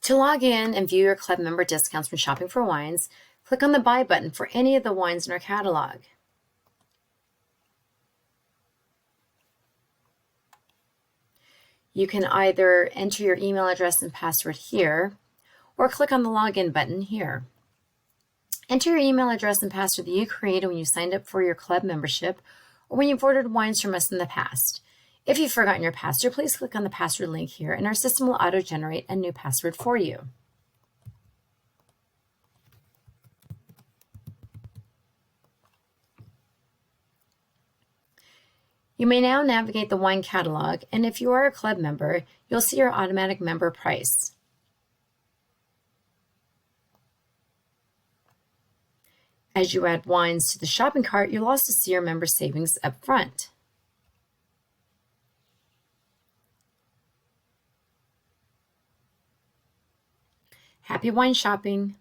To log in and view your club member discounts when shopping for wines, click on the Buy button for any of the wines in our catalog. You can either enter your email address and password here, or click on the Login button here. Enter your email address and password that you created when you signed up for your club membership or when you've ordered wines from us in the past. If you've forgotten your password, please click on the password link here and our system will auto-generate a new password for you. You may now navigate the wine catalog, and if you are a club member, you'll see your automatic member price. As you add wines to the shopping cart, you'll also see your member savings up front. Happy wine shopping!